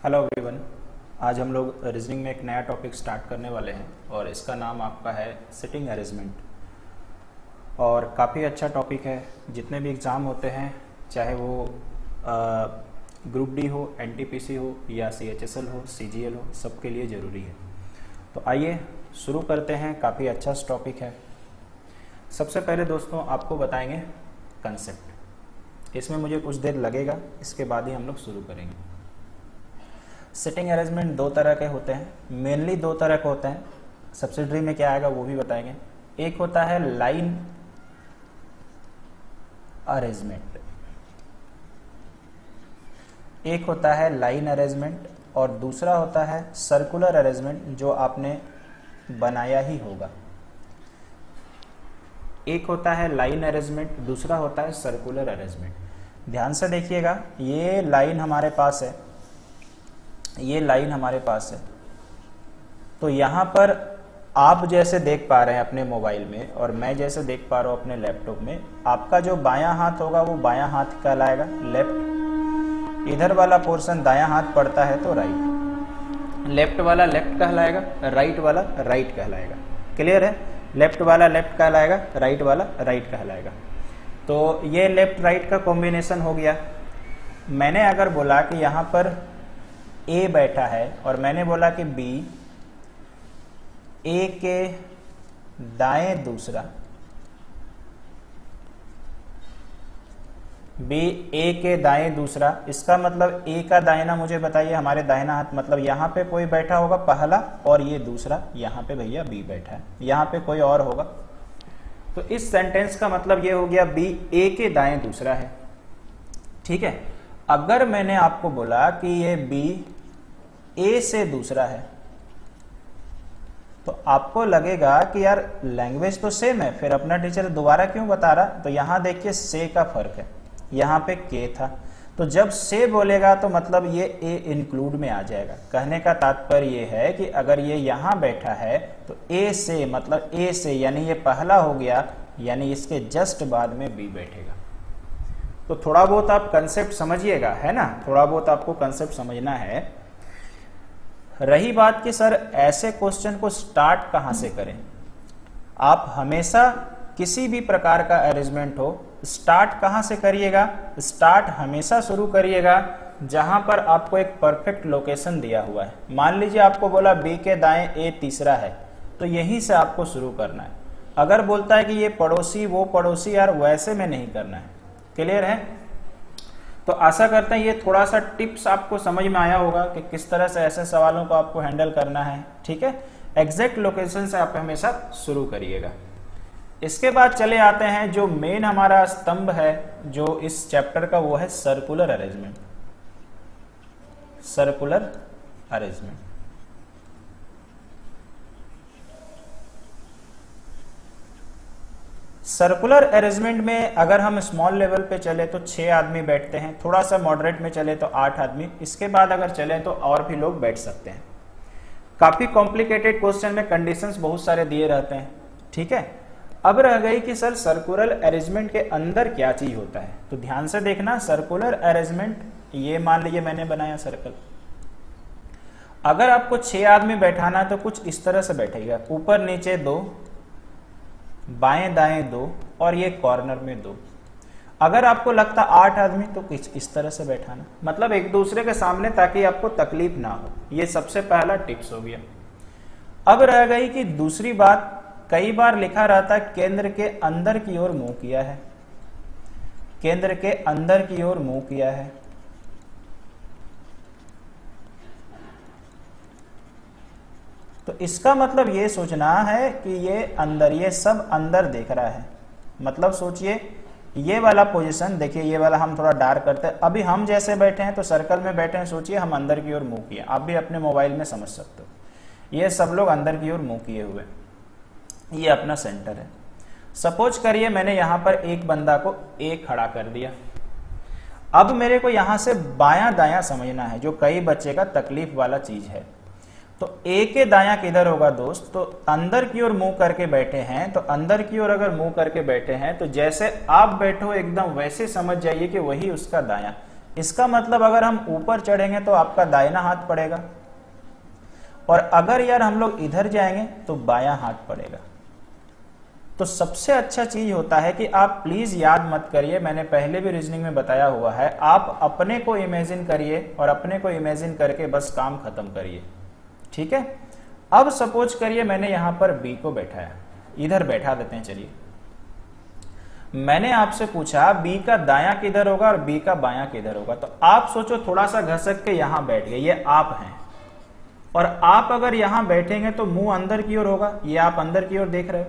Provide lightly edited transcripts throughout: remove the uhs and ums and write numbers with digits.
Hello everyone. आज हम लोग रीजनिंग में एक नया टॉपिक स्टार्ट करने वाले हैं और इसका नाम आपका है सिटिंग अरेंजमेंट। और काफ़ी अच्छा टॉपिक है। जितने भी एग्ज़ाम होते हैं, चाहे वो ग्रुप डी हो, एनटीपीसी हो या सीएचएसएल हो, सीजीएल हो, सबके लिए ज़रूरी है। तो आइए शुरू करते हैं। काफ़ी अच्छा टॉपिक है। सबसे पहले दोस्तों आपको बताएंगे कंसेप्ट। इसमें मुझे कुछ देर लगेगा, इसके बाद ही हम लोग शुरू करेंगे। सिटिंग अरेंजमेंट दो तरह के होते हैं, मेनली दो तरह के होते हैं। सब्सिडरी में क्या आएगा वो भी बताएंगे। एक होता है लाइन अरेंजमेंट, एक होता है लाइन अरेंजमेंट और दूसरा होता है सर्कुलर अरेंजमेंट, जो आपने बनाया ही होगा। एक होता है लाइन अरेंजमेंट, दूसरा होता है सर्कुलर अरेंजमेंट। ध्यान से देखिएगा, ये लाइन हमारे पास है, ये लाइन हमारे पास है। तो यहाँ पर आप जैसे देख पा रहे हैं अपने मोबाइल में और मैं जैसे देख पा रहा हूँ अपने लैपटॉप में, आपका जो बायां हाथ होगा वो बायां हाथ कहलाएगा लेफ्ट, इधर वाला पोर्शन दायां हाथ पड़ता है तो राइट, लेफ्ट वाला लेफ्ट कहलाएगा, राइट वाला राइट कहलाएगा। क्लियर है? लेफ्ट वाला लेफ्ट कहलाएगा, राइट वाला राइट कहलाएगा। तो ये लेफ्ट राइट का कॉम्बिनेशन हो गया। मैंने अगर बोला कि यहाँ पर ए बैठा है और मैंने बोला कि बी, ए के दाएं दूसरा, बी ए के दाएं दूसरा, इसका मतलब ए का दाहिना मुझे बताइए, हमारे दाहिना हाथ मतलब यहाँ पे कोई बैठा होगा पहला और ये दूसरा, यहाँ पे भैया बी बैठा है, यहाँ पे कोई और होगा। तो इस सेंटेंस का मतलब ये हो गया बी ए के दाएं दूसरा है। ठीक है। अगर मैंने आपको बोला कि ये बी ए से दूसरा है तो आपको लगेगा कि यार लैंग्वेज तो सेम है, फिर अपना टीचर दोबारा क्यों बता रहा। तो यहां देखिए से का फर्क है, यहां पे के था, तो जब से बोलेगा तो मतलब ये ए इंक्लूड में आ जाएगा। कहने का तात्पर्य ये है कि अगर ये यहां बैठा है तो ए से मतलब ए से, यानी ये पहला हो गया, यानी इसके जस्ट बाद में बी बैठेगा। तो थोड़ा बहुत आप कंसेप्ट समझिएगा, है ना, थोड़ा बहुत आपको कंसेप्ट समझना है। रही बात कि सर ऐसे क्वेश्चन को स्टार्ट कहां से करें, आप हमेशा किसी भी प्रकार का अरेंजमेंट हो, स्टार्ट कहां से करिएगा। स्टार्ट हमेशा शुरू करिएगा जहां पर आपको एक परफेक्ट लोकेशन दिया हुआ है। मान लीजिए आपको बोला बी के दाएं ए तीसरा है, तो यहीं से आपको शुरू करना है। अगर बोलता है कि ये पड़ोसी वो पड़ोसी, यार वैसे में नहीं करना है। क्लियर है? तो आशा करते हैं ये थोड़ा सा टिप्स आपको समझ में आया होगा कि किस तरह से ऐसे सवालों को आपको हैंडल करना है। ठीक है। एग्जैक्ट लोकेशन से आप हमेशा शुरू करिएगा। इसके बाद चले आते हैं जो मेन हमारा स्तंभ है जो इस चैप्टर का, वो है circular arrangement. Circular arrangement circular arrangement में अगर हम स्मॉल लेवल पे चले तो 6 आदमी बैठते हैं, थोड़ा सा मॉडरेट में चले तो 8 आदमी, इसके बाद अगर चले तो और भी लोग बैठ सकते हैं। काफी कॉम्प्लिकेटेड क्वेश्चन में कंडीशंस बहुत सारे दिए रहते हैं। ठीक है। अब रह गई कि सर सर्कुलर अरेंजमेंट के अंदर क्या चीज होता है, तो ध्यान से देखना। सर्कुलर अरेंजमेंट, ये मान लीजिए मैंने बनाया सर्कल, अगर आपको 6 आदमी बैठाना है तो कुछ इस तरह से बैठेगा, ऊपर नीचे 2, बाएं दाएं 2 और ये कॉर्नर में 2। अगर आपको लगता 8 आदमी तो इस तरह से बैठाना, मतलब एक दूसरे के सामने, ताकि आपको तकलीफ ना हो। ये सबसे पहला टिप्स हो गया। अब रह गई कि दूसरी बात, कई बार लिखा रहता है केंद्र के अंदर की ओर मुंह किया है, केंद्र के अंदर की ओर मुंह किया है। तो इसका मतलब ये सोचना है कि ये अंदर, ये सब अंदर देख रहा है। मतलब सोचिए ये वाला पोजीशन देखिए, ये वाला हम थोड़ा डार्क करते हैं। अभी हम जैसे बैठे हैं तो सर्कल में बैठे हैं, सोचिए हम अंदर की ओर मुंह किए। आप भी अपने मोबाइल में समझ सकते हो, ये सब लोग अंदर की ओर मुंह किए हुए, ये अपना सेंटर है। सपोज करिए मैंने यहां पर एक बंदा को ए खड़ा कर दिया। अब मेरे को यहां से बायां दायां समझना है, जो कई बच्चे का तकलीफ वाला चीज है। तो ए के दायां किधर होगा दोस्त, तो अंदर की ओर मुंह करके बैठे हैं, तो अंदर की ओर अगर मुंह करके बैठे हैं तो जैसे आप बैठो एकदम वैसे समझ जाइए कि वही उसका दायां। इसका मतलब अगर हम ऊपर चढ़ेंगे तो आपका दाहिना हाथ पड़ेगा, और अगर यार हम लोग इधर जाएंगे तो बायां हाथ पड़ेगा। तो सबसे अच्छा चीज होता है कि आप प्लीज याद मत करिए, मैंने पहले भी रीजनिंग में बताया हुआ है, आप अपने को इमेजिन करिए और अपने को इमेजिन करके बस काम खत्म करिए। ठीक है, अब सपोज करिए मैंने यहां पर बी को बैठाया, इधर बैठा देते हैं। चलिए, मैंने आपसे पूछा बी का दायां किधर होगा और बी का बायां किधर होगा, तो आप सोचो थोड़ा सा घसक के यहां बैठ गए, ये आप हैं, और आप अगर यहां बैठेंगे तो मुंह अंदर की ओर होगा, ये आप अंदर की ओर देख रहे हो,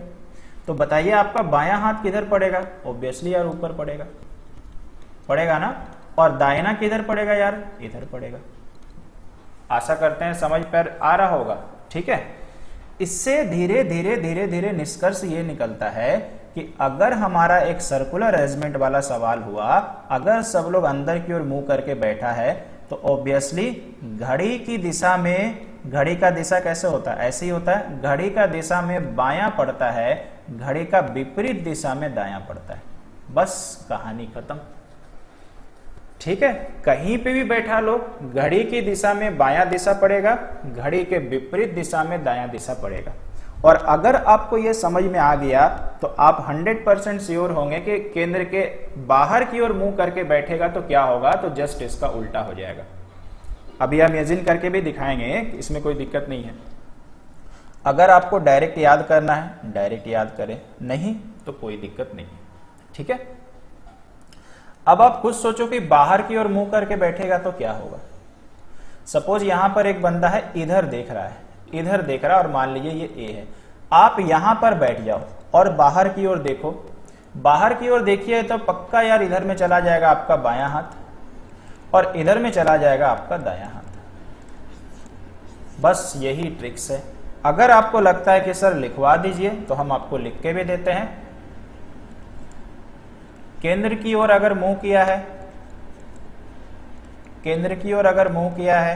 तो बताइए आपका बायां हाथ किधर पड़ेगा? ऑब्वियसली यार ऊपर पड़ेगा, पड़ेगा ना। और दाहिना किधर पड़ेगा यार? इधर पड़ेगा। आशा करते हैं समझ पर आ रहा होगा। ठीक है, इससे धीरे धीरे धीरे धीरे निष्कर्ष ये निकलता है कि अगर हमारा एक सर्कुलर अरेंजमेंट वाला सवाल हुआ, अगर सब लोग अंदर की ओर मुंह करके बैठा है, तो ऑब्वियसली घड़ी की दिशा में, घड़ी का दिशा कैसे होता है? ऐसे ही होता है, घड़ी का दिशा में बायां पड़ता है, घड़ी का विपरीत दिशा में दायां पड़ता है। बस कहानी खत्म। ठीक है, कहीं पे भी बैठा लो, घड़ी की दिशा में बायां दिशा पड़ेगा, घड़ी के विपरीत दिशा में दायां दिशा पड़ेगा। और अगर आपको यह समझ में आ गया तो आप 100% श्योर होंगे कि केंद्र के बाहर की ओर मुंह करके बैठेगा तो क्या होगा, तो जस्ट इसका उल्टा हो जाएगा। अभी हम इमेजिन करके भी दिखाएंगे, इसमें कोई दिक्कत नहीं है। अगर आपको डायरेक्ट याद करना है डायरेक्ट याद करें, नहीं तो कोई दिक्कत नहीं है। ठीक है, अब आप खुद सोचो कि बाहर की ओर मुंह करके बैठेगा तो क्या होगा। सपोज यहां पर एक बंदा है, इधर देख रहा है, इधर देख रहा है, और मान लीजिए ये ए है। आप यहां पर बैठ जाओ और बाहर की ओर देखो, बाहर की ओर देखिए तो पक्का यार इधर में चला जाएगा आपका बायां हाथ, और इधर में चला जाएगा आपका दायां हाथ। बस यही ट्रिक्स है। अगर आपको लगता है कि सर लिखवा दीजिए, तो हम आपको लिख के भी देते हैं। केंद्र की ओर अगर मुंह किया है, केंद्र की ओर अगर मुंह किया है,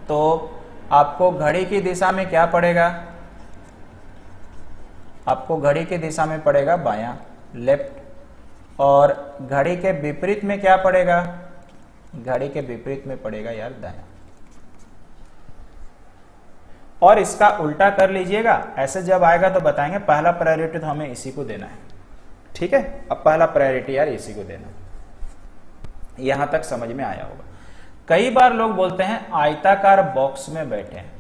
तो आपको घड़ी की दिशा में क्या पड़ेगा? आपको घड़ी की दिशा में पड़ेगा बायां, लेफ्ट, और घड़ी के विपरीत में क्या पड़ेगा? घड़ी के विपरीत में पड़ेगा यार दायां। और इसका उल्टा कर लीजिएगा, ऐसे जब आएगा तो बताएंगे पहला प्रायोरिटी तो हमें इसी को देना है। ठीक है, अब पहला प्रायोरिटी यार इसी को देना। यहां तक समझ में आया होगा। कई बार लोग बोलते हैं आयताकार बॉक्स में बैठे हैं,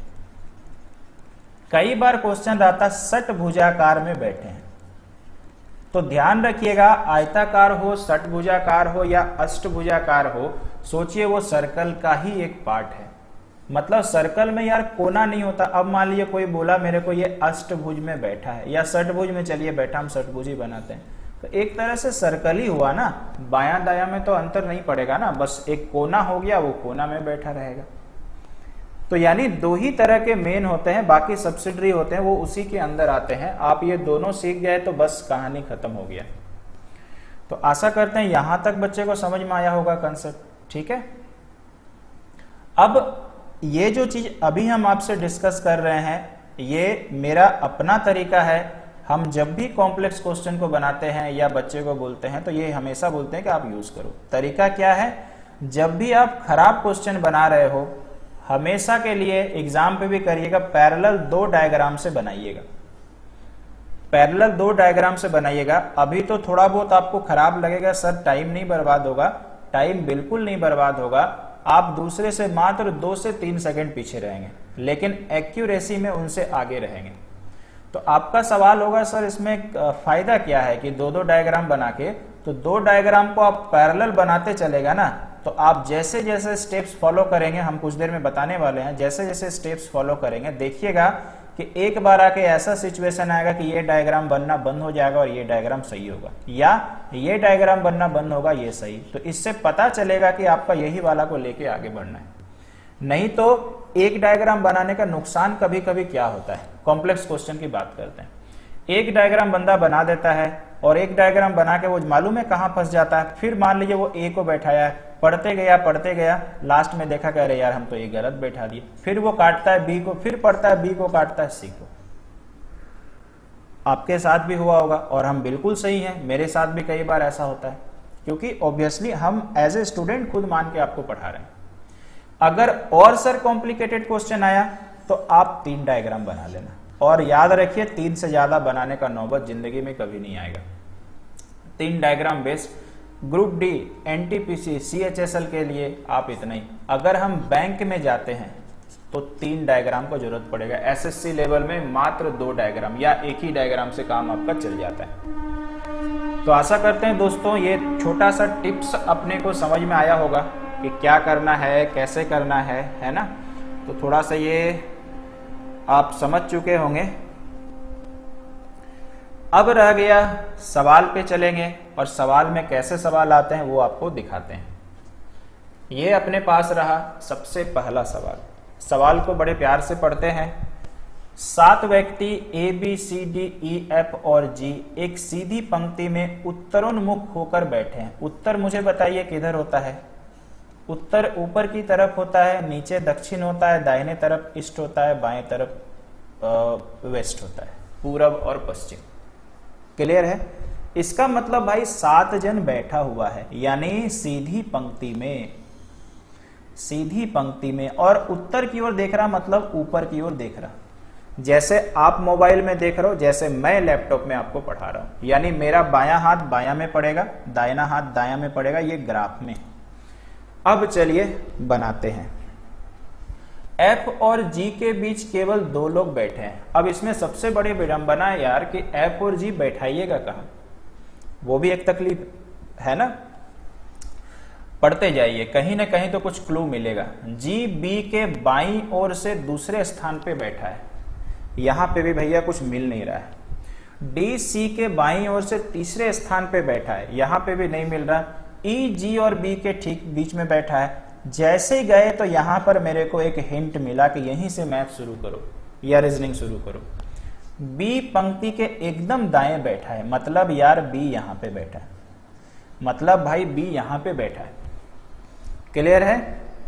कई बार क्वेश्चन रहता षटभुजाकार में बैठे हैं। तो ध्यान रखिएगा, आयताकार हो, षटभुजाकार हो या अष्टभुजाकार हो, सोचिए वो सर्कल का ही एक पार्ट है। मतलब सर्कल में यार कोना नहीं होता। अब मान लीजिए कोई बोला मेरे को ये अष्टभुज में बैठा है या षटभुज में, चलिए बैठा, हम षटभुज ही बनाते हैं, तो एक तरह से सर्कल ही हुआ ना, बायां दायां में तो अंतर नहीं पड़ेगा ना, बस एक कोना हो गया, वो कोना में बैठा रहेगा। तो यानी दो ही तरह के मेन होते हैं, बाकी सब्सिडरी होते हैं, वो उसी के अंदर आते हैं। आप ये दोनों सीख गए तो बस कहानी खत्म हो गया। तो आशा करते हैं यहां तक बच्चे को समझ में आया होगा कंसेप्ट। ठीक है, अब ये जो चीज अभी हम आपसे डिस्कस कर रहे हैं, ये मेरा अपना तरीका है। हम जब भी कॉम्प्लेक्स क्वेश्चन को बनाते हैं या बच्चे को बोलते हैं तो ये हमेशा बोलते हैं कि आप यूज करो। तरीका क्या है? जब भी आप खराब क्वेश्चन बना रहे हो, हमेशा के लिए एग्जाम पे भी करिएगा, पैरेलल 2 डायग्राम से बनाइएगा, पैरेलल 2 डायग्राम से बनाइएगा। अभी तो थोड़ा बहुत आपको खराब लगेगा, सर टाइम नहीं बर्बाद होगा, टाइम बिल्कुल नहीं बर्बाद होगा। आप दूसरे से मात्र 2 से 3 सेकंड पीछे रहेंगे, लेकिन एक्यूरेसी में उनसे आगे रहेंगे। तो आपका सवाल होगा सर इसमें फायदा क्या है कि 2-2 डायग्राम बना के, तो 2 डायग्राम को आप पैरेलल बनाते चलेगा ना, तो आप जैसे जैसे स्टेप्स फॉलो करेंगे, हम कुछ देर में बताने वाले हैं, जैसे जैसे स्टेप्स फॉलो करेंगे, देखिएगा कि एक बार आके ऐसा सिचुएशन आएगा कि ये डायग्राम बनना बंद हो जाएगा और ये डायग्राम सही होगा, या ये डायग्राम बनना बंद होगा, ये सही। तो इससे पता चलेगा कि आपका यही वाला को लेके आगे बढ़ना है। नहीं तो एक डायग्राम बनाने का नुकसान कभी कभी क्या होता है, कॉम्प्लेक्स क्वेश्चन की बात करते हैं। एक डायग्राम बंदा बना देता है और एक डायग्राम बना के वो मालूम है कहां फंस जाता है। फिर मान लीजिए वो ए को बैठाया है, पढ़ते गया, लास्ट में देखा कह रहे यार हम तो ये गलत बैठा दिए। फिर वो काटता है बी को, फिर पढ़ता है बी को, काटता है सी को। आपके साथ भी हुआ होगा और हम बिल्कुल सही हैं, मेरे साथ भी कई बार ऐसा होता है। क्योंकि ऑब्वियसली हम एज ए स्टूडेंट खुद मान के आपको पढ़ा रहे हैं। अगर और सर कॉम्प्लिकेटेड क्वेश्चन आया तो आप 3 डायग्राम बना लेना, और याद रखिए 3 से ज्यादा बनाने का नौबत जिंदगी में कभी नहीं आएगा। 3 diagram based group D, NTPC, CHSL के लिए आप इतना ही। अगर हम बैंक में जाते हैं तो 3 डायग्राम को जरूरत पड़ेगा। एसएससी लेवल में मात्र 2 डायग्राम या एक ही डायग्राम से काम आपका चल जाता है। तो आशा करते हैं दोस्तों ये छोटा सा टिप्स अपने को समझ में आया होगा कि क्या करना है, कैसे करना है ना। तो थोड़ा सा ये आप समझ चुके होंगे। अब रह गया सवाल पे चलेंगे, और सवाल में कैसे सवाल आते हैं वो आपको दिखाते हैं। ये अपने पास रहा सबसे पहला सवाल। सवाल को बड़े प्यार से पढ़ते हैं। 7 व्यक्ति A B C D E F और जी एक सीधी पंक्ति में उत्तरोन्मुख होकर बैठे हैं। उत्तर मुझे बताइए किधर होता है? उत्तर ऊपर की तरफ होता है, नीचे दक्षिण होता है, दाहिने तरफ ईस्ट होता है, बाएं तरफ वेस्ट होता है, पूरब और पश्चिम। क्लियर है? इसका मतलब भाई 7 जन बैठा हुआ है, यानी सीधी पंक्ति में, सीधी पंक्ति में, और उत्तर की ओर देख रहा मतलब ऊपर की ओर देख रहा। जैसे आप मोबाइल में देख रहे हो, जैसे मैं लैपटॉप में आपको पढ़ा रहा हूं, यानी मेरा बायां हाथ बायां में पड़ेगा, दाहिना हाथ दायां में पड़ेगा, ये ग्राफ में। अब चलिए बनाते हैं। F और G के बीच केवल 2 लोग बैठे हैं। अब इसमें सबसे बड़ी विडंबना है यार कि F और G बैठाइएगा कहां, वो भी एक तकलीफ है ना। पढ़ते जाइए, कहीं ना कहीं तो कुछ क्लू मिलेगा। G B के बाईं ओर से दूसरे स्थान पे बैठा है, यहां पे भी भैया कुछ मिल नहीं रहा है। D C के बाईं ओर से तीसरे स्थान पे बैठा है, यहां पे भी नहीं मिल रहा। E G और B के ठीक बीच में बैठा है। जैसे ही गए तो यहां पर मेरे को एक हिंट मिला कि यहीं से मैथ शुरू करो या रीजनिंग शुरू करो। बी पंक्ति के एकदम दाएं बैठा है, मतलब यार बी यहां पे बैठा है, मतलब भाई बी यहां पे बैठा है। क्लियर है?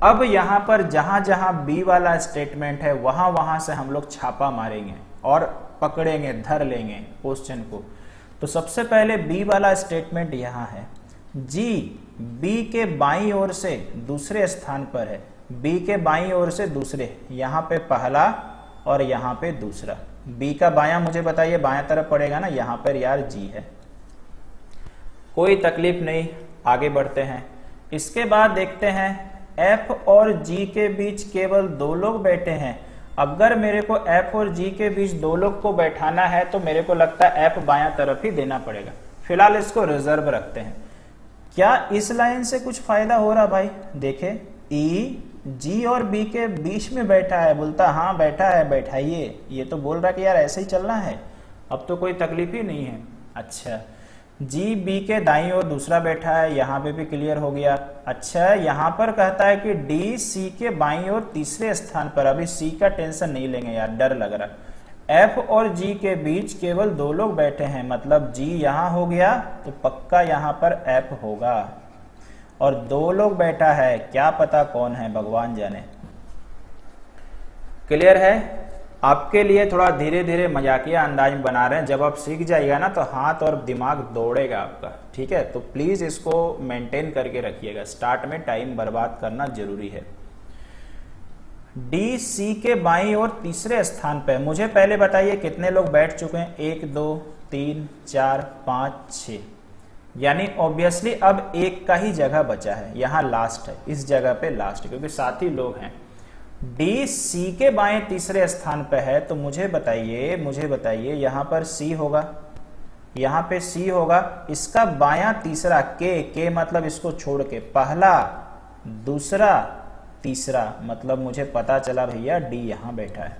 अब यहां पर जहां जहां बी वाला स्टेटमेंट है वहां वहां से हम लोग छापा मारेंगे और पकड़ेंगे, धर लेंगे क्वेश्चन को। तो सबसे पहले बी वाला स्टेटमेंट यहां है। जी बी के बाईं ओर से दूसरे स्थान पर है, बी के बाईं ओर से दूसरे, यहां पे पहला और यहां पे दूसरा। बी का बायां मुझे बताइए, बायां तरफ पड़ेगा ना, यहां पर यार जी है। कोई तकलीफ नहीं, आगे बढ़ते हैं। इसके बाद देखते हैं एफ और जी के बीच केवल 2 लोग बैठे हैं। अगर मेरे को एफ और जी के बीच 2 लोग को बैठाना है तो मेरे को लगता है एफ बायां तरफ ही देना पड़ेगा। फिलहाल इसको रिजर्व रखते हैं। क्या इस लाइन से कुछ फायदा हो रहा भाई? देखे ई जी और बी के बीच में बैठा है, बोलता हाँ बैठा है, बैठाइए। ये तो बोल रहा कि यार ऐसे ही चलना है, अब तो कोई तकलीफ ही नहीं है। अच्छा, जी बी के दाईं ओर दूसरा बैठा है, यहाँ पे भी क्लियर हो गया। अच्छा, यहाँ पर कहता है कि डी सी के बाईं ओर तीसरे स्थान पर। अभी सी का टेंशन नहीं लेंगे यार, डर लग रहा। एफ और जी के बीच केवल 2 लोग बैठे हैं, मतलब जी यहां हो गया तो पक्का यहां पर एफ होगा। और 2 लोग बैठा है, क्या पता कौन है, भगवान जाने। क्लियर है? आपके लिए थोड़ा धीरे धीरे मजाकिया अंदाज में बना रहे हैं। जब आप सीख जाइएगा ना तो हाथ और दिमाग दौड़ेगा आपका, ठीक है? तो प्लीज इसको मेंटेन करके रखिएगा। स्टार्ट में टाइम बर्बाद करना जरूरी है। डी सी के बाईं ओर तीसरे स्थान पे, मुझे पहले बताइए कितने लोग बैठ चुके हैं? 1 2 3 4 5 6, यानी ऑब्वियसली अब एक का ही जगह बचा है, यहां लास्ट है, इस जगह पे लास्ट, क्योंकि 7 ही लोग हैं। डी सी के बाएं तीसरे स्थान पे है, तो मुझे बताइए यहां पर सी होगा, यहां पे सी होगा। इसका बायां तीसरा के मतलब इसको छोड़ के पहला, दूसरा, तीसरा, मतलब मुझे पता चला भैया डी यहां बैठा है।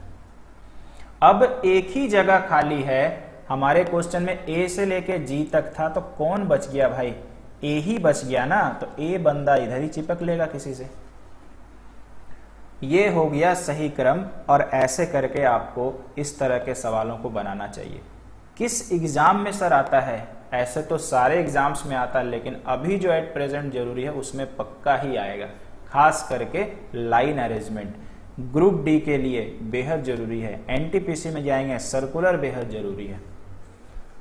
अब एक ही जगह खाली है। हमारे क्वेश्चन में ए से लेके जी तक था, तो कौन बच गया भाई? ए ही बच गया ना, तो ए बंदा इधर ही चिपक लेगा किसी से। ये हो गया सही क्रम, और ऐसे करके आपको इस तरह के सवालों को बनाना चाहिए। किस एग्जाम में सर आता है? ऐसे तो सारे एग्जाम्स में आता है, लेकिन अभी जो एट प्रेजेंट जरूरी है उसमें पक्का ही आएगा। खास करके लाइन अरेंजमेंट ग्रुप डी के लिए बेहद जरूरी है। एनटीपीसी में जाएंगे, सर्कुलर बेहद जरूरी है।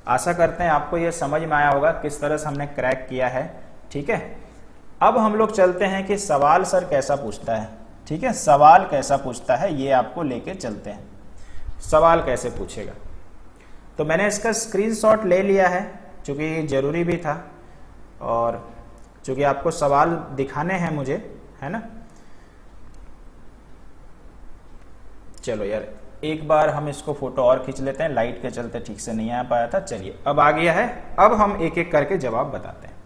आशा करते हैं आपको यह समझ में आया होगा किस तरह से हमने क्रैक किया है। ठीक है, अब हम लोग चलते हैं कि सवाल सर कैसा पूछता है। ठीक है, सवाल कैसा पूछता है ये आपको लेके चलते हैं। सवाल कैसे पूछेगा, तो मैंने इसका स्क्रीनशॉट ले लिया है क्योंकि जरूरी भी था और चूंकि आपको सवाल दिखाने हैं मुझे, है ना। चलो यार एक बार हम इसको फोटो और खींच लेते हैं, लाइट के चलते ठीक से नहीं आ पाया था। चलिए अब आ गया है, अब हम एक एक करके जवाब बताते हैं।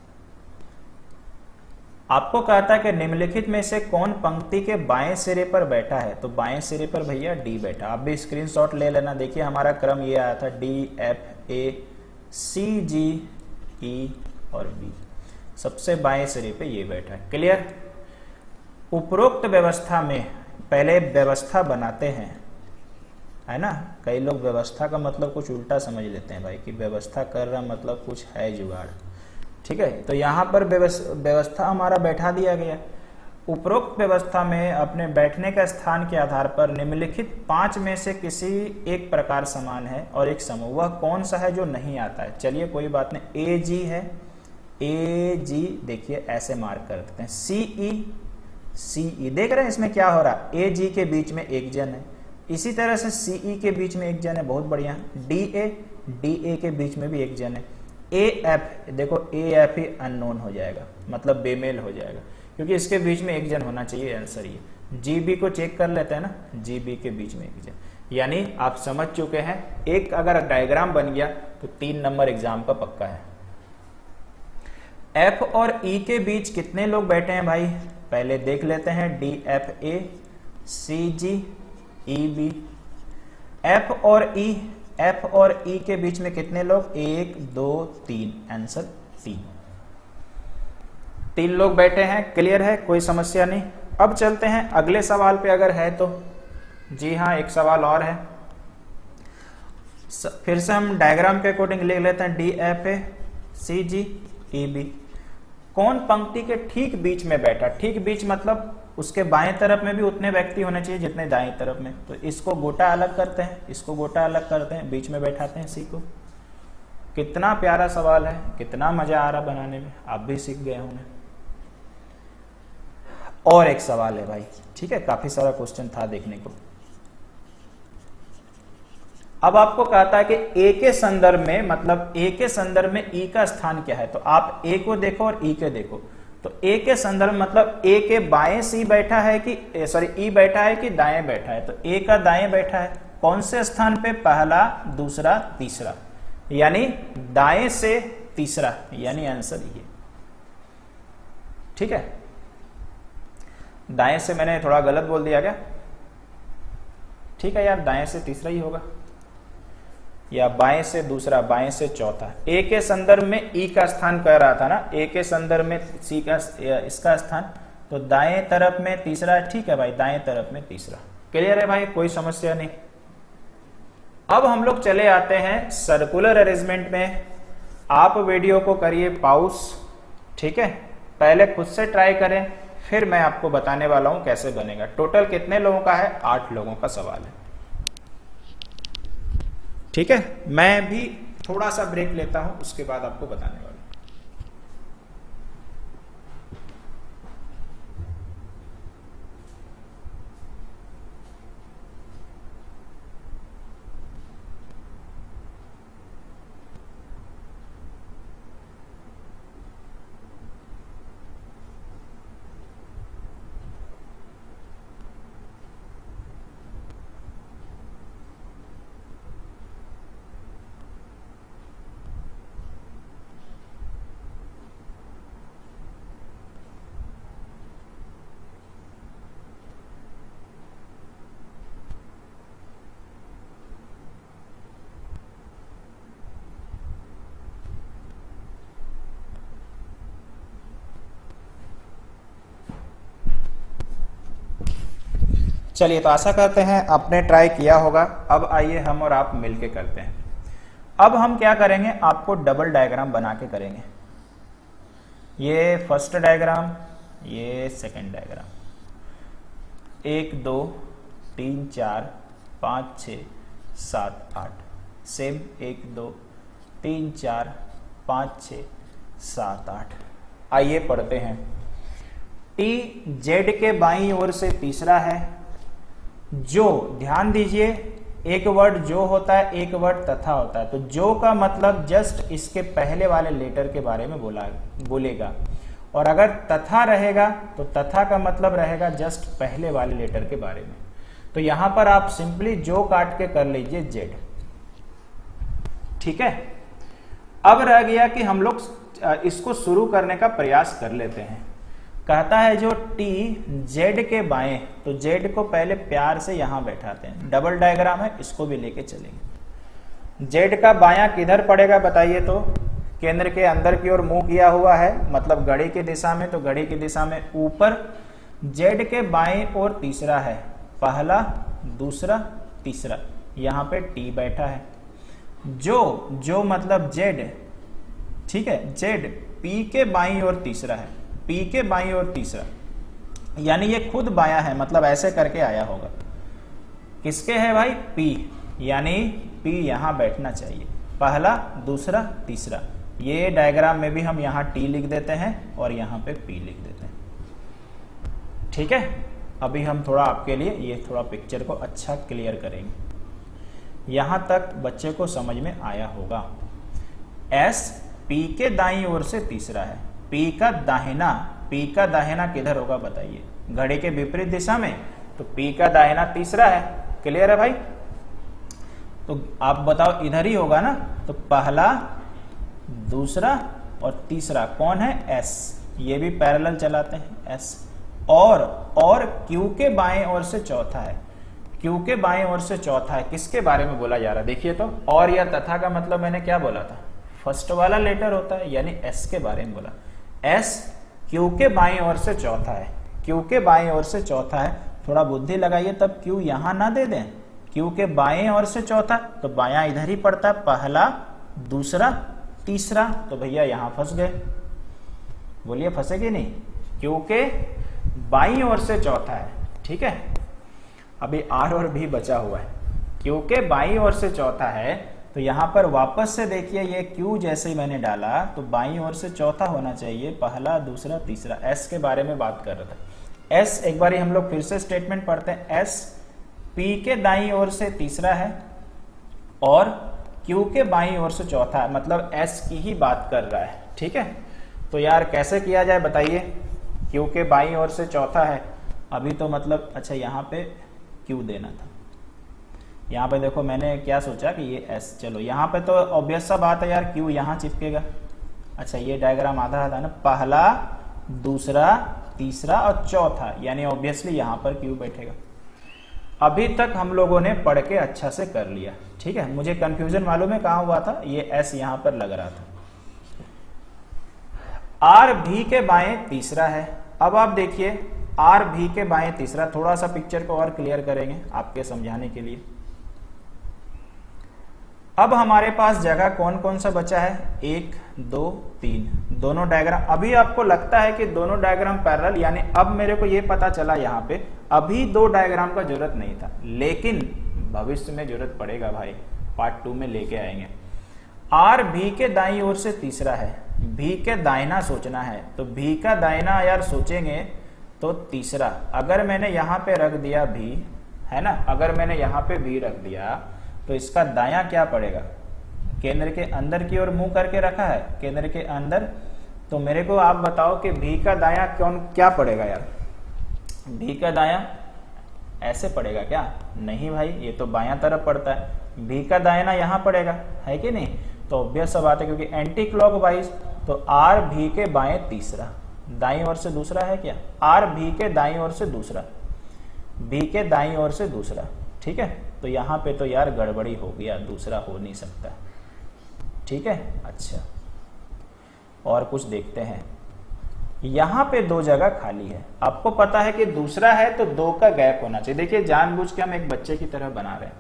आपको कहता है कि निम्नलिखित में से कौन पंक्ति के बाएं सिरे पर बैठा है, तो बाएं सिरे पर भैया डी बैठा। आप भी स्क्रीनशॉट ले लेना। देखिए हमारा क्रम ये आया था D F A C G ई और बी, सबसे बाएं सिरे पे ये बैठा है। क्लियर। उपरोक्त व्यवस्था में पहले व्यवस्था बनाते हैं, है ना। कई लोग व्यवस्था का मतलब कुछ उल्टा समझ लेते हैं भाई कि व्यवस्था कर रहा मतलब कुछ है जुगाड़। ठीक है, तो यहाँ पर व्यवस्था हमारा बैठा दिया गया। उपरोक्त व्यवस्था में अपने बैठने का स्थान के आधार पर निम्नलिखित 5 में से किसी एक प्रकार समान है और एक समूह, वह कौन सा है जो नहीं आता है। चलिए कोई बात नहीं, ए जी है, ए जी देखिए ऐसे मार्क कर देते हैं। सीई देख रहे हैं इसमें क्या हो रहा है, ए जी के बीच में एक जन है, इसी तरह से सीई के बीच में एक जन है, बहुत बढ़िया। डी ए के बीच में भी एक जन है। ए एफ देखो, ए एफ ही अननोन हो जाएगा, मतलब बेमेल हो जाएगा क्योंकि इसके बीच में एक जन होना चाहिए। आंसर ये। जीबी को चेक कर लेते हैं ना, जीबी के बीच में एक जन, यानी आप समझ चुके हैं एक अगर डायग्राम बन गया तो 3 नंबर एग्जाम का पक्का है। एफ और ई के बीच कितने लोग बैठे हैं भाई, पहले देख लेते हैं। D F A C G E B, F और ई के बीच में कितने लोग, 1 2 3, आंसर 3 लोग बैठे हैं। क्लियर है, कोई समस्या नहीं। अब चलते हैं अगले सवाल पे अगर है तो। जी हाँ, एक सवाल और है, फिर से हम डायग्राम के अकॉर्डिंग लिख लेते हैं। D F A C G E B, कौन पंक्ति के ठीक बीच में बैठा। ठीक बीच मतलब उसके बाएं तरफ में भी उतने व्यक्ति होने चाहिए जितने दाएं तरफ में। तो इसको गोटा अलग करते हैं, इसको गोटा अलग करते हैं, बीच में बैठाते हैं सी को। कितना प्यारा सवाल है, कितना मजा आ रहा बनाने में, आप भी सीख गए होंगे। और एक सवाल है भाई, ठीक है, काफी सारा क्वेश्चन था देखने को। अब आपको कहता है कि ए के संदर्भ में, मतलब ए के संदर्भ में ई का स्थान क्या है। तो आप ए को देखो और ई के देखो। तो ए के संदर्भ मतलब ए के बाएं सी बैठा है कि सॉरी ई बैठा है कि दाएं बैठा है। तो ए का दाएं बैठा है, कौन से स्थान पे, पहला दूसरा तीसरा, यानी दाएं से तीसरा, यानी आंसर ये। ठीक है, दाएं से मैंने थोड़ा गलत बोल दिया क्या, ठीक है यार, दाएं से तीसरा ही होगा, या बाएं से दूसरा, बाएं से चौथा। ए के संदर्भ में ई का स्थान कह रहा था ना, ए के संदर्भ में सी का इसका स्थान, तो दाएं तरफ में तीसरा। ठीक है भाई, दाएं तरफ में तीसरा। क्लियर है भाई, कोई समस्या नहीं। अब हम लोग चले आते हैं सर्कुलर अरेंजमेंट में। आप वीडियो को करिए पॉज, ठीक है, पहले खुद से ट्राई करें, फिर मैं आपको बताने वाला हूं कैसे बनेगा। टोटल कितने लोगों का है, 8 लोगों का सवाल है। ठीक है, मैं भी थोड़ा सा ब्रेक लेता हूं, उसके बाद आपको बताने वाला हूं। चलिए, तो आशा करते हैं आपने ट्राई किया होगा। अब आइए हम और आप मिलके करते हैं। अब हम क्या करेंगे, आपको डबल डायग्राम बना के करेंगे। ये फर्स्ट डायग्राम, ये सेकंड डायग्राम। 1 2 3 4 5 6 7 8, सेम 1 2 3 4 5 6 7 8। आइए पढ़ते हैं। टी जेड के बाईं ओर से तीसरा है। जो, ध्यान दीजिए, एक वर्ड जो होता है, एक वर्ड तथा होता है। तो जो का मतलब जस्ट इसके पहले वाले लेटर के बारे में बोलेगा, और अगर तथा रहेगा तो तथा का मतलब रहेगा जस्ट पहले वाले लेटर के बारे में। तो यहां पर आप सिंपली जो काट के कर लीजिए जेड। ठीक है, अब रह गया कि हम लोग इसको शुरू करने का प्रयास कर लेते हैं। कहता है जो टी जेड के बाएं, तो जेड को पहले प्यार से यहां बैठाते हैं, डबल डायग्राम है, इसको भी लेके चलेंगे। जेड का बायां किधर पड़ेगा बताइए? तो केंद्र के अंदर की ओर मुंह किया हुआ है, मतलब घड़ी की दिशा में, तो घड़ी की दिशा में ऊपर। जेड के बाएं ओर तीसरा है, पहला, दूसरा, तीसरा, यहां पे टी बैठा है। जो मतलब जेड, ठीक है, जेड पी के बाईं ओर तीसरा है, पी के बाईं ओर तीसरा, यानी ये खुद बायां है, मतलब ऐसे करके आया होगा। किसके है भाई? पी, यानी पी यहां बैठना चाहिए, पहला, दूसरा, तीसरा। ये डायग्राम में भी हम यहां टी लिख देते हैं और यहां पे पी लिख देते हैं। ठीक है, अभी हम थोड़ा आपके लिए ये थोड़ा पिक्चर को अच्छा क्लियर करेंगे। यहां तक बच्चे को समझ में आया होगा। एस पी के दाईं ओर से तीसरा है, पी का दाहिना किधर होगा बताइए? घड़ी के विपरीत दिशा में, तो पी का दाहिना तीसरा है। क्लियर है भाई? तो आप बताओ, इधर ही होगा ना? तो पहला, दूसरा और तीसरा कौन है? एस। ये भी पैरेलल चलाते हैं, एस। और क्यू के बाएं ओर से चौथा है, क्यू के बाएं ओर से चौथा है। किसके बारे में बोला जा रहा है देखिए तो? और या तथा का मतलब मैंने क्या बोला था? फर्स्ट वाला लेटर होता है, यानी एस के बारे में बोला। एस क्यू के बाईं ओर से चौथा है, क्यू के बाईं ओर से चौथा है। थोड़ा बुद्धि लगाइए, तब क्यू यहां ना दे दें। क्यू के बाएं ओर से चौथा, तो बायां इधर ही पड़ता है, पहला, दूसरा, तीसरा। तो भैया यहां फंस गए, बोलिए फंसे कि नहीं? क्यू के बाईं ओर से चौथा है, ठीक है। अभी आर और भी बचा हुआ है। क्यू के बाईं ओर से चौथा है, तो यहां पर वापस से देखिए, ये क्यू जैसे ही मैंने डाला तो बाईं ओर से चौथा होना चाहिए, पहला, दूसरा, तीसरा। एस के बारे में बात कर रहा था। एस, एक बार हम लोग फिर से स्टेटमेंट पढ़ते हैं। एस पी के दाईं ओर से तीसरा है और क्यू के बाईं ओर से चौथा है, मतलब एस की ही बात कर रहा है, ठीक है। तो यार कैसे किया जाए बताइए? क्यू के बाईं ओर से चौथा है, अभी तो मतलब अच्छा यहाँ पे क्यू देना था। यहाँ पे देखो मैंने क्या सोचा कि ये एस, चलो यहाँ पे तो ऑब्वियस सा बात है यार, क्यू यहाँ चिपकेगा। अच्छा ये डायग्राम आधा आधा ना, पहला, दूसरा, तीसरा और चौथा, यानी ऑब्वियसली यहाँ पर क्यू बैठेगा। अभी तक हम लोगों ने पढ़ के अच्छा से कर लिया, ठीक है। मुझे कंफ्यूजन मालूम है कहाँ हुआ था, ये एस यहाँ पर लग रहा था। आर भी के बाएं तीसरा है। अब आप देखिए, आर भी के बाएं तीसरा, थोड़ा सा पिक्चर को और क्लियर करेंगे आपके समझाने के लिए। अब हमारे पास जगह कौन कौन सा बचा है? 1, 2, 3, दोनों डायग्राम। अभी आपको लगता है कि दोनों डायग्राम पैरेलल, यानी अब मेरे को ये पता चला यहाँ पे अभी 2 डायग्राम का जरूरत नहीं था, लेकिन भविष्य में जरूरत पड़ेगा भाई, पार्ट 2 में लेके आएंगे। आर भी के दाईं ओर से तीसरा है, भी के दाहिना सोचना है, तो भी का दाहिना यार सोचेंगे तो तीसरा। अगर मैंने यहाँ पे रख दिया भी, है ना, अगर मैंने यहाँ पे भी रख दिया तो इसका दायां क्या पड़ेगा? केंद्र के अंदर की ओर मुंह करके रखा है, केंद्र के अंदर। तो मेरे को आप बताओ कि भी का दायां क्या पड़ेगा यार? भी का दायां ऐसे पड़ेगा क्या? नहीं भाई, ये तो बायां तरफ पड़ता है। भी का दायां यहाँ पड़ेगा, है कि नहीं? तो ऑब्वियस सा बात है, क्योंकि एंटी क्लॉकवाइज। तो आर भी के बाएं तीसरा, दाईं ओर से दूसरा है क्या? आर भी के दाईं ओर से दूसरा, भी के दाईं ओर से दूसरा, ठीक है। तो यहाँ पे तो यार गड़बड़ी हो गया, दूसरा हो नहीं सकता, ठीक है। अच्छा और कुछ देखते हैं, यहाँ पे 2 जगह खाली है। आपको पता है कि दूसरा है तो 2 का गैप होना चाहिए। देखिए जानबूझ के हम एक बच्चे की तरह बना रहे हैं।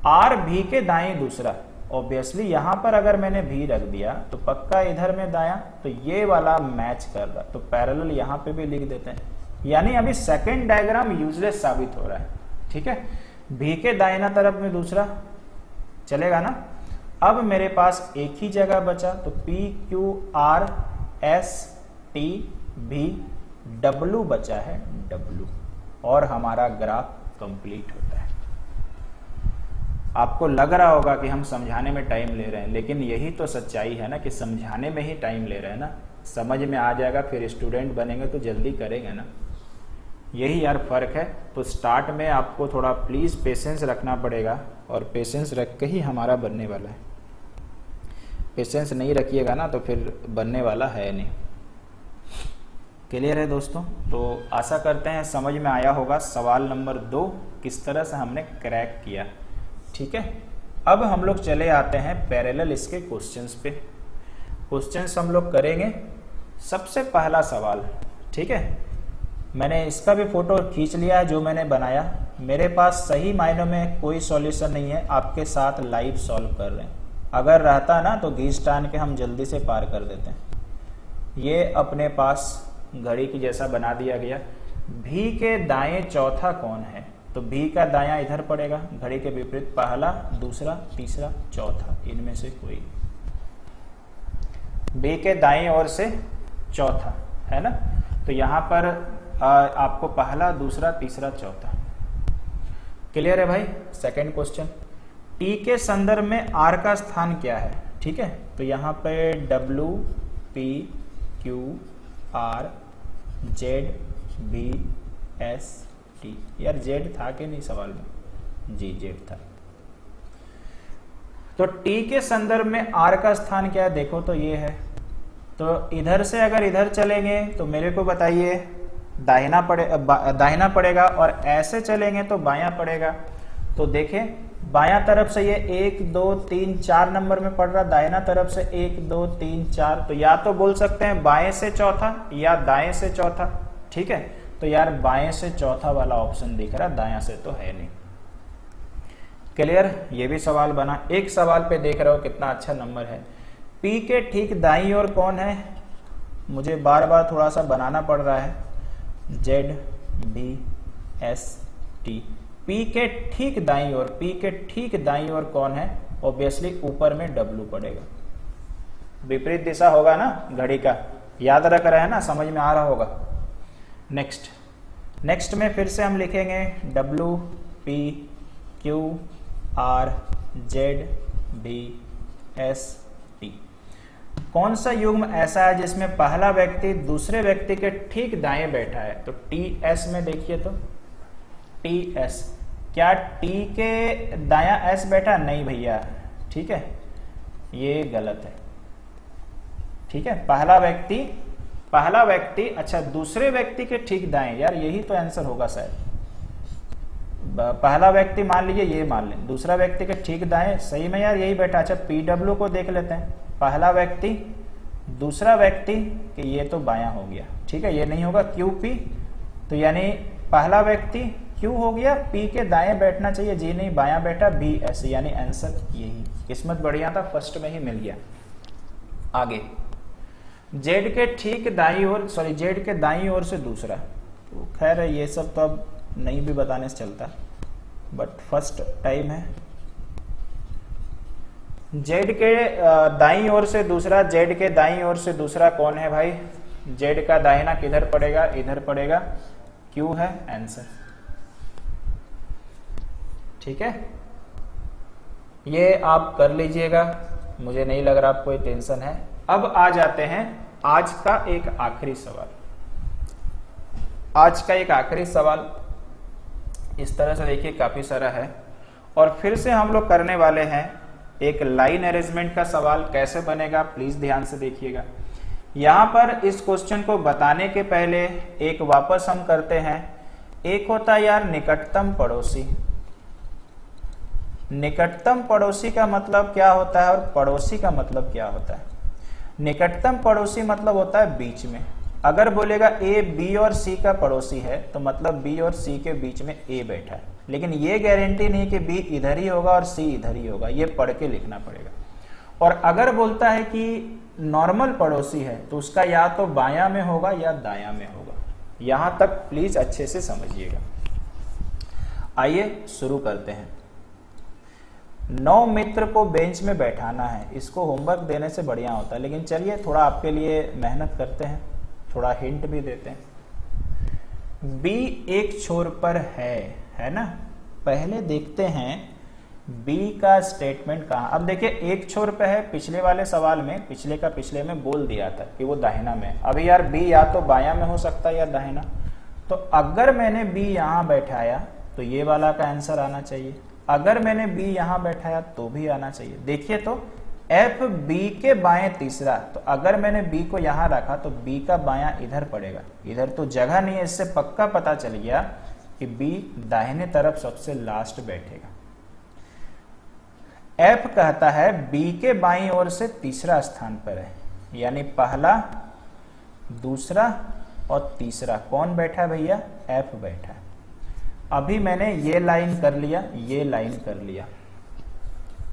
आर भी के दाएं दूसरा, ऑब्वियसली यहाँ पर अगर मैंने भी रख दिया तो पक्का इधर में दायां, तो ये वाला मैच कर रहा, तो पैरेलल यहाँ पे भी लिख देते हैं। यानी अभी सेकेंड डायग्राम यूजलेस साबित हो रहा है, ठीक है। भी के दाहिना तरफ में दूसरा चलेगा ना। अब मेरे पास एक ही जगह बचा, तो P Q R S T भी, डब्लू बचा है डब्लू, और हमारा ग्राफ कंप्लीट होता है। आपको लग रहा होगा कि हम समझाने में टाइम ले रहे हैं, लेकिन यही तो सच्चाई है ना कि समझाने में ही टाइम ले रहे हैं ना। समझ में आ जाएगा फिर स्टूडेंट बनेंगे तो जल्दी करेंगे ना, यही यार फर्क है। तो स्टार्ट में आपको थोड़ा प्लीज पेशेंस रखना पड़ेगा, और पेशेंस रख के ही हमारा बनने वाला है। पेशेंस नहीं रखिएगा ना तो फिर बनने वाला है नहीं। क्लियर है दोस्तों? तो आशा करते हैं समझ में आया होगा सवाल नंबर 2 किस तरह से हमने क्रैक किया। ठीक है, अब हम लोग चले आते हैं पैरेलल इसके क्वेश्चंस पे। क्वेश्चंस हम लोग करेंगे। सबसे पहला सवाल, ठीक है, मैंने इसका भी फोटो खींच लिया है जो मैंने बनाया। मेरे पास सही मायनों में कोई सॉल्यूशन नहीं है, आपके साथ लाइव सॉल्व कर रहे हैं। अगर रहता ना तो घींच टान के हम जल्दी से पार कर देते हैं। ये अपने पास घड़ी की जैसा बना दिया गया। भी के दाएं चौथा कौन है? तो भी का दायां इधर पड़ेगा, घड़ी के विपरीत पहला, दूसरा, तीसरा, चौथा, इनमें से कोई। बी के दाएं ओर से चौथा है ना, तो यहां पर आपको पहला, दूसरा, तीसरा, चौथा। क्लियर है भाई? सेकंड क्वेश्चन, टी के संदर्भ में आर का स्थान क्या है? ठीक है, तो यहां पे W, P, Q, R, Z, B, S, T. यार जेड था कि नहीं सवाल में? जी जेड था। तो टी के संदर्भ में आर का स्थान क्या है? देखो तो ये है। तो इधर से अगर इधर चलेंगे तो मेरे को बताइए दाहिना पड़ेगा, और ऐसे चलेंगे तो बायां पड़ेगा। तो देखें बायां तरफ से ये 1 2 3 4 नंबर में पड़ रहा, दाहिना तरफ से 1 2 3 4। तो या तो बोल सकते हैं बाएं से चौथा या दाएं से चौथा। ठीक है, तो यार बाएं से चौथा वाला ऑप्शन दिख रहा, दायां से तो है नहीं। क्लियर? ये भी सवाल बना। एक सवाल पे देख रहे हो कितना अच्छा नंबर है। पी के ठीक दाईं ओर कौन है? मुझे बार बार थोड़ा सा बनाना पड़ रहा है। Z, B, S, T. P के ठीक दाईं ओर, पी के ठीक दाईं ओर कौन है? ऑब्वियसली ऊपर में डब्लू पड़ेगा। विपरीत दिशा होगा ना घड़ी का, याद रख रहे हैं ना, समझ में आ रहा होगा। नेक्स्ट में फिर से हम लिखेंगे W, P, Q, R, Z, B, S, T. कौन सा युग्म ऐसा है जिसमें पहला व्यक्ति दूसरे व्यक्ति के ठीक दाएं बैठा है? तो टी एस में देखिए तो टी एस, क्या टी के दायां एस बैठा? नहीं भैया, ठीक है, ये गलत है। ठीक है, पहला व्यक्ति, अच्छा दूसरे व्यक्ति के ठीक दाएं, यार यही तो आंसर होगा शायद। पहला व्यक्ति मान लीजिए, ये मान लें, दूसरा व्यक्ति के ठीक दाएं, सही में यार यही बैठा। अच्छा पीडब्ल्यू को देख लेते हैं, पहला व्यक्ति, दूसरा व्यक्ति, कि ये तो बायां हो गया। ठीक है, ये नहीं होगा क्यूपी, तो यानी पहला व्यक्ति क्यू हो गया, पी के दाएं बैठना चाहिए, जी नहीं बायां बैठा, बी ऐसे, यानी आंसर यही। किस्मत बढ़िया था, फर्स्ट में ही मिल गया। आगे जेड के ठीक दाईं ओर, सॉरी जेड के दाईं ओर से दूसरा, तो खैर ये सब तो अब नहीं भी बताने से चलता, बट फर्स्ट टाइम है। जेड के दाईं ओर से दूसरा, जेड के दाईं ओर से दूसरा कौन है भाई? जेड का दाहिना किधर पड़ेगा? इधर पड़ेगा, क्यू है आंसर। ठीक है, ये आप कर लीजिएगा, मुझे नहीं लग रहा आपको कोई टेंशन है। अब आ जाते हैं आज का एक आखिरी सवाल। आज का एक आखिरी सवाल इस तरह से देखिए, काफी सारा है, और फिर से हम लोग करने वाले हैं एक लाइन अरेंजमेंट का सवाल। कैसे बनेगा प्लीज ध्यान से देखिएगा। यहां पर इस क्वेश्चन को बताने के पहले एक वापस हम करते हैं। एक होता है यार निकटतम पड़ोसी। निकटतम पड़ोसी का मतलब क्या होता है और पड़ोसी का मतलब क्या होता है? निकटतम पड़ोसी मतलब होता है बीच में। अगर बोलेगा ए बी और सी का पड़ोसी है तो मतलब बी और सी के बीच में ए बैठा है, लेकिन ये गारंटी नहीं कि बी इधर ही होगा और सी इधर ही होगा, ये पढ़ के लिखना पड़ेगा। और अगर बोलता है कि नॉर्मल पड़ोसी है तो उसका या तो बायां में होगा या दायां में होगा। यहां तक प्लीज अच्छे से समझिएगा। आइए शुरू करते हैं। 9 मित्र को बेंच में बैठाना है। इसको होमवर्क देने से बढ़िया होता है, लेकिन चलिए थोड़ा आपके लिए मेहनत करते हैं। थोड़ा हिंट भी देते हैं। बी एक छोर पर है ना। पहले देखते हैं बी का स्टेटमेंट कहाँ। अब देखिए एक छोर पे है, पिछले वाले सवाल में पिछले में बोल दिया था कि वो दाहिना में। अभी यार बी या तो बायां में हो सकता है या दाहिना, तो अगर मैंने बी यहां बैठाया तो ये वाला का आंसर आना चाहिए, अगर मैंने बी यहां बैठाया तो भी आना चाहिए। देखिए तो एफ बी के बाएं तीसरा, तो अगर मैंने बी को यहां रखा तो बी का बायां इधर पड़ेगा, इधर तो जगह नहीं है। इससे पक्का पता चल गया कि बी दाहिने तरफ सबसे लास्ट बैठेगा। एफ कहता है बी के बाईं ओर से तीसरा स्थान पर है, यानी पहला, दूसरा और तीसरा कौन बैठा है भैया? एफ बैठा है। अभी मैंने ये लाइन कर लिया, ये लाइन कर लिया।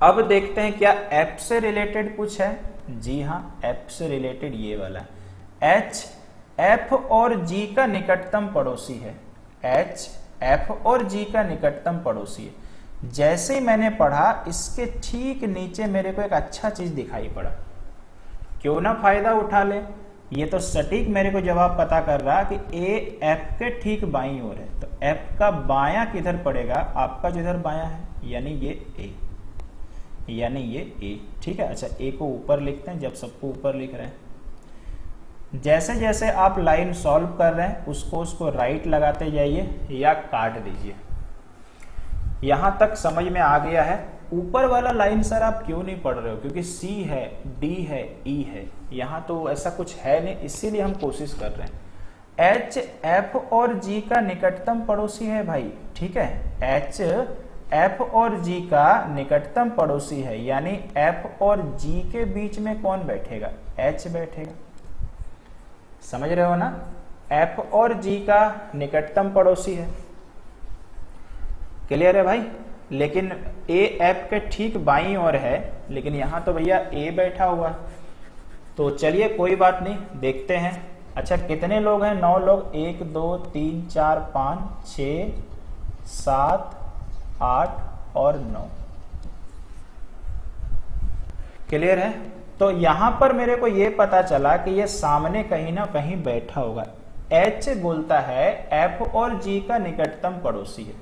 अब देखते हैं क्या एफ से रिलेटेड कुछ है। जी हाँ, एफ से रिलेटेड ये वाला एच एफ और जी का निकटतम पड़ोसी है। एच एफ और जी का निकटतम पड़ोसी है। जैसे ही मैंने पढ़ा इसके ठीक नीचे मेरे को एक अच्छा चीज दिखाई पड़ा, क्यों ना फायदा उठा ले। ये तो सटीक मेरे को जवाब पता कर रहा कि ए एफ के ठीक बाईं ओर है, तो एफ का बायां किधर पड़ेगा? आपका जिधर बायां है, यानी ये ए, यानी ये ए। ठीक है, अच्छा ए को ऊपर लिखते हैं, जब सबको ऊपर लिख रहे हैं। जैसे जैसे आप लाइन सॉल्व कर रहे हैं उसको राइट लगाते जाइए या काट दीजिए। यहां तक समझ में आ गया है। ऊपर वाला लाइन सर आप क्यों नहीं पढ़ रहे हो? क्योंकि सी है, डी है, ई है, यहां तो ऐसा कुछ है नहीं, इसीलिए हम कोशिश कर रहे हैं। एच एफ और जी का निकटतम पड़ोसी है भाई। ठीक है, एच एफ और जी का निकटतम पड़ोसी है, यानी एफ और जी के बीच में कौन बैठेगा? एच बैठेगा। समझ रहे हो ना? एफ और जी का निकटतम पड़ोसी है। क्लियर है भाई? लेकिन ए एफ के ठीक बाईं ओर है, लेकिन यहां तो भैया ए बैठा हुआ। तो चलिए कोई बात नहीं, देखते हैं। अच्छा कितने लोग हैं? 9 लोग। 1 2 3 4 5 6 7 8 और 9। क्लियर है? तो यहां पर मेरे को यह पता चला कि ये सामने कहीं ना कहीं बैठा होगा। एच बोलता है एफ और जी का निकटतम पड़ोसी है।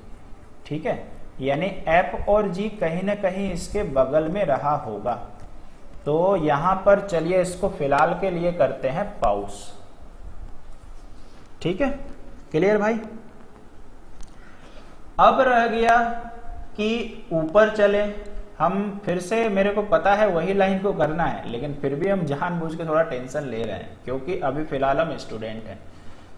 ठीक है, यानी एफ और जी कहीं ना कहीं इसके बगल में रहा होगा। तो यहां पर चलिए इसको फिलहाल के लिए करते हैं पॉज। ठीक है, क्लियर भाई? अब रह गया कि ऊपर चले हम फिर से। मेरे को पता है वही लाइन को करना है, लेकिन फिर भी हम जानबूझ के थोड़ा टेंशन ले रहे हैं, क्योंकि अभी फिलहाल हम स्टूडेंट हैं।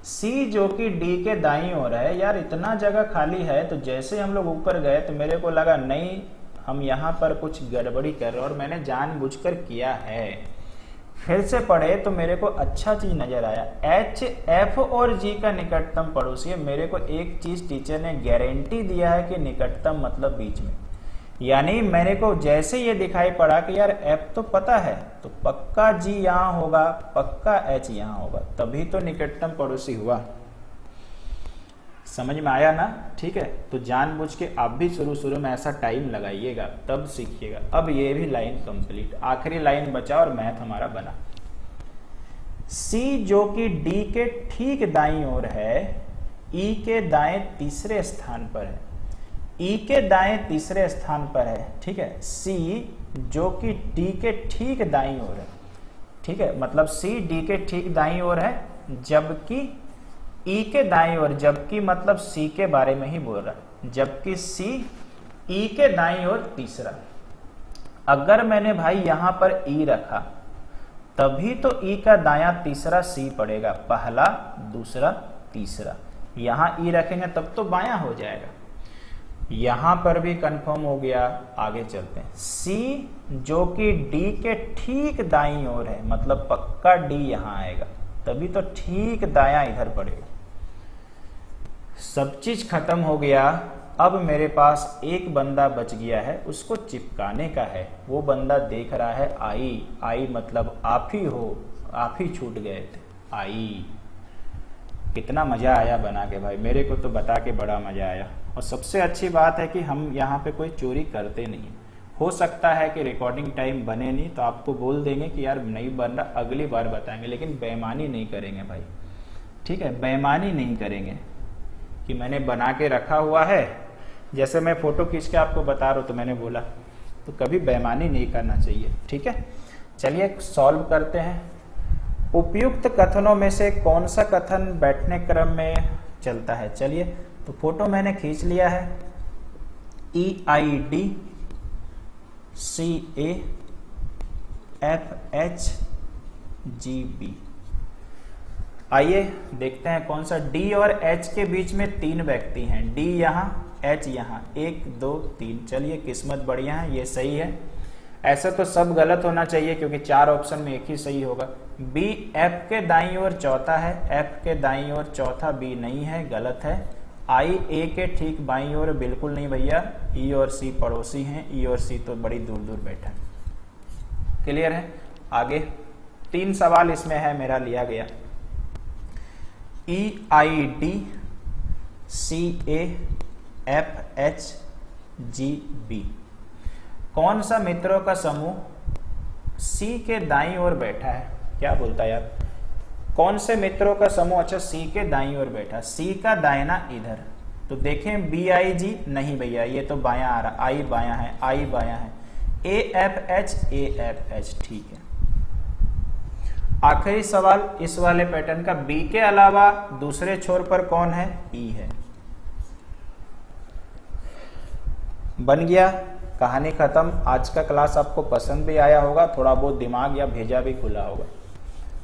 सी जो कि डी के दाईं ओर है। यार इतना जगह खाली है, तो जैसे हम लोग ऊपर गए तो मेरे को लगा नहीं हम यहाँ पर कुछ गड़बड़ी कर रहे हैं, और मैंने जानबूझकर किया है। फिर से पढ़े तो मेरे को अच्छा चीज नजर आया। एच एफ और जी का निकटतम पड़ोसी है। मेरे को एक चीज टीचर ने गारंटी दिया है कि निकटतम मतलब बीच में, यानी मेरे को जैसे ये दिखाई पड़ा कि यार एफ तो पता है, तो पक्का जी यहां होगा, पक्का एच यहां होगा, तभी तो निकटतम पड़ोसी हुआ। समझ में आया ना? ठीक है, तो जानबूझ के आप भी शुरू में ऐसा टाइम लगाइएगा, तब सीखिएगा। अब ये भी लाइन कंप्लीट, आखिरी लाइन बचा और मैथ हमारा बना। सी जो कि डी के ठीक दाईं ओर है, ई के दाएं तीसरे स्थान पर है। ई के दाएं तीसरे स्थान पर है। ठीक है, सी जो कि डी के ठीक दाईं ओर है। ठीक है, मतलब सी डी के ठीक दाईं ओर है, जबकि ई के दाईं ओर, जबकि मतलब सी के बारे में ही बोल रहा है, जबकि सी ई के दाईं ओर तीसरा। अगर मैंने भाई यहां पर ई रखा तभी तो ई का दायां तीसरा सी पड़ेगा, पहला, दूसरा, तीसरा। यहां ई रखेंगे तब तो बायां हो जाएगा। यहां पर भी कंफर्म हो गया। आगे चलते हैं। सी जो कि डी के ठीक दाईं ओर है, मतलब पक्का डी यहां आएगा, तभी तो ठीक दायां इधर पड़ेगा। सब चीज खत्म हो गया। अब मेरे पास एक बंदा बच गया है, उसको चिपकाने का है। वो बंदा देख रहा है आई, आई मतलब आप ही हो, आप ही छूट गए थे। आई, कितना मजा आया बना के भाई, मेरे को तो बता के बड़ा मजा आया। और सबसे अच्छी बात है कि हम यहाँ पे कोई चोरी करते नहीं, हो सकता है कि रिकॉर्डिंग टाइम बने नहीं, तो आपको बोल देंगे कि यार नहीं बन रहा, अगली बार बताएंगे, लेकिन बेईमानी नहीं करेंगे भाई, ठीक है, बेईमानी नहीं करेंगे कि मैंने बना के रखा हुआ है, जैसे मैं फोटो खींच के आपको बता रहा हूँ तो मैंने बोला, तो कभी बेईमानी नहीं करना चाहिए, ठीक है। चलिए सॉल्व करते हैं। उपयुक्त कथनों में से कौन सा कथन बैठने क्रम में चलता है? चलिए, तो फोटो मैंने खींच लिया है, EID CAFHGB। आइए देखते हैं कौन सा। D और H के बीच में 3 व्यक्ति हैं, D यहाँ, H यहाँ, 1 2 3। चलिए किस्मत बढ़िया है, ये सही है। ऐसे तो सब गलत होना चाहिए क्योंकि 4 ऑप्शन में एक ही सही होगा। B F के दाईं ओर चौथा है, F के दाईं ओर चौथा B नहीं है, गलत है। I A के ठीक बाईं ओर बिल्कुल नहीं भैया, E और C पड़ोसी हैं, E और C तो बड़ी दूर दूर बैठा है। क्लियर है? आगे 3 सवाल इसमें है, मेरा लिया गया। EID CAFHGB कौन सा मित्रों का समूह C के दाईं ओर बैठा है? क्या बोलता है यार, कौन से मित्रों का समूह अच्छा C के दाईं ओर बैठा? C का दाहिना इधर, तो देखें BIG नहीं भैया, ये तो बायां आ रहा, I बायां है, I बायां है, AFH ठीक है। आखिरी सवाल इस वाले पैटर्न का, B के अलावा दूसरे छोर पर कौन है? E है। बन गया, कहानी खत्म। आज का क्लास आपको पसंद भी आया होगा, थोड़ा बहुत दिमाग या भेजा भी खुला होगा।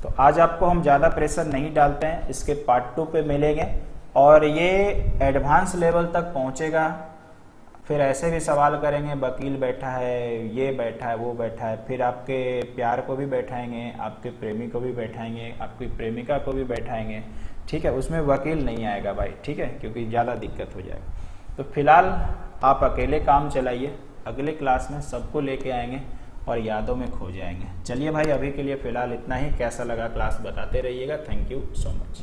तो आज आपको हम ज़्यादा प्रेशर नहीं डालते हैं, इसके पार्ट 2 पे मिलेंगे और ये एडवांस लेवल तक पहुंचेगा। फिर ऐसे भी सवाल करेंगे, वकील बैठा है, ये बैठा है, वो बैठा है, फिर आपके प्यार को भी बैठाएंगे, आपके प्रेमी को भी बैठाएंगे, आपकी प्रेमिका को भी बैठाएंगे, ठीक है। उसमें वकील नहीं आएगा भाई, ठीक है, क्योंकि ज़्यादा दिक्कत हो जाएगा। तो फिलहाल आप अकेले काम चलाइए, अगले क्लास में सबको लेके आएंगे और यादों में खो जाएंगे। चलिए भाई, अभी के लिए फिलहाल इतना ही। कैसा लगा क्लास बताते रहिएगा। Thank you so much.